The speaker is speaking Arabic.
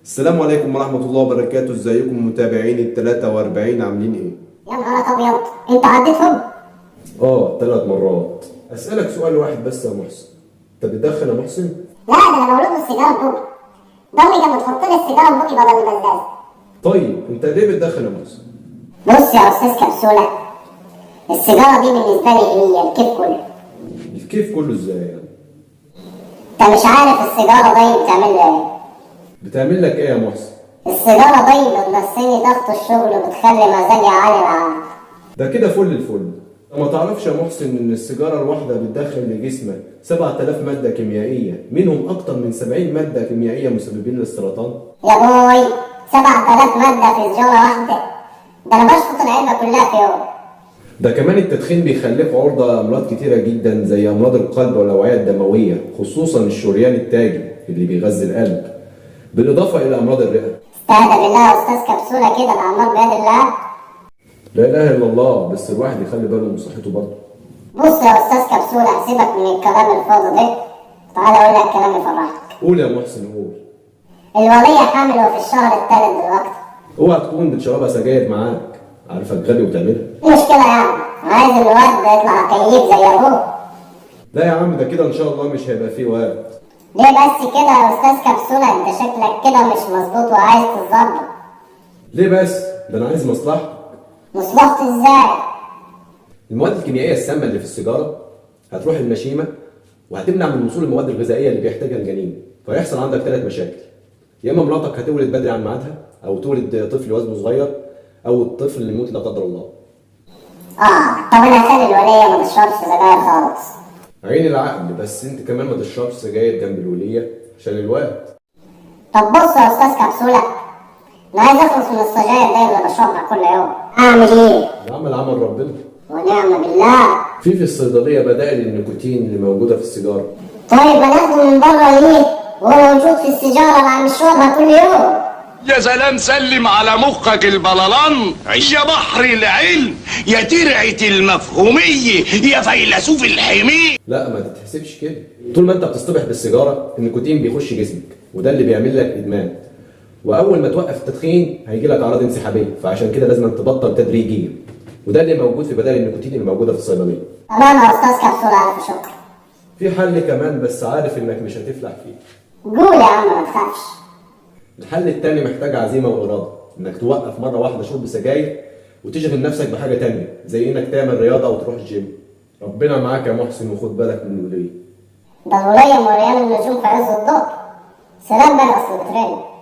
السلام عليكم ورحمة الله وبركاته، ازيكم متابعين ال 43 عاملين ايه؟ يا نهار ابيض، انت عديتهم؟ 3 مرات. اسألك سؤال واحد بس يا محسن، انت بتدخن يا محسن؟ لا، ده انا مولود بالسيجاره ببوقي. ضمي كانت بتحط لي السيجاره ببوقي بدل البزاز. طيب انت ليه بتدخن يا محسن؟ بص يا استاذ كبسوله، السيجاره دي بالنسبه لي هي الكيف كله. الكيف كله ازاي يعني؟ انت مش عارف السيجاره دي بتعمل لي ايه؟ بتعمل لك ايه يا محسن؟ السيجاره دي بتنسيني ضغط الشغل وبتخلي مزاجي عالي العال. ده كده فل الفل. ما تعرفش يا محسن ان السيجارة الواحدة بتدخل لجسمك 7000 مادة كيميائية، منهم اكتر من 70 مادة كيميائية مسببين للسرطان؟ يا بوي، 7000 ماده في سيجاره واحده؟ ده انا بشفط العلبه كلها في يوم. ده كمان التدخين بيخليك عرضة لأمراض كتيرة جدا زي أمراض القلب والأوعية الدموية، خصوصا الشريان التاجي اللي بيغذي القلب، بالإضافة إلى أمراض الرئة. استهدى بالله يا استاذ كبسوله، كده الاعمار بيد الله. لا إله إلا الله، بس الواحد يخلي باله من صحته برضه. بص يا استاذ كبسوله، سيبك من الكلام الفاضي ده، تعالى اقول لك كلام يفرحك. قول يا محسن قول. الوليه حامل وفي الشهر الثالث دلوقتي. اوعى تكون بتشربها سجاير معاك، عارفك غبي وتعملها. مشكله يعني، عايز الواد ده يطلع كيف زي ابوه. لا يا عم، ده كده إن شاء الله مش هيبقى فيه وقت. ليه بس كده يا استاذ كبسوله؟ انت شكلك كده مش مظبوط وعايز تتظبط. ليه بس؟ ده أنا عايز مصلحة. مصلحتي ازاي؟ المواد الكيميائية السامة اللي في السيجارة هتروح المشيمة وهتمنع من وصول المواد الغذائية اللي بيحتاجها الجنين، فيحصل عندك 3 مشاكل. يا إما مراتك هتولد بدري عن ميعادها، أو تولد طفل وزنه صغير، أو الطفل اللي يموت لا قدر الله. طب انا هخلي الوليه ما تشربش سجاير خالص. عين العقل، بس أنت كمان ما تشربش سجاير جنب الولية عشان الوقت. طب بص يا استاذ كبسوله، انا عايز اخلص من السجاير دي اللي بشربها كل يوم. اعمل ايه؟ العمل عمل ربنا. ونعم بالله. في الصيدلية بدائل النيكوتين اللي موجودة في السيجارة. طيب بناخده من بره ليه؟ وهو موجود في السيجاره اللي عم نشربها كل يوم. يا سلام، سلم على مخك البلالان. يا بحر العلم، يا ترعة المفهومية، يا فيلسوف الحمير. لا ما تتحسبش كده. طول ما انت بتصطبح بالسيجارة النيكوتين بيخش جسمك، وده اللي بيعمل لك ادمان. واول ما توقف التدخين هيجي لك اعراض انسحابية، فعشان كده لازم تبطل تدريجيا. وده اللي موجود في بدائل النيكوتين اللي موجودة في الصيدلية. تمام يا استاذ كبسوله، الف شكر. في حل كمان بس عارف انك مش هتفلح فيه. قول يا عم ما تخافش. الحل التاني محتاج عزيمة وإرادة، إنك توقف مرة واحدة شرب سجاير وتشغل نفسك بحاجة تانية، زي إنك تعمل رياضة أو تروح الجيم. ربنا معاك يا محسن، وخد بالك من الولية. ده الوليه مريان النجوم في عز الظهر. سلام بقى اصل بترن.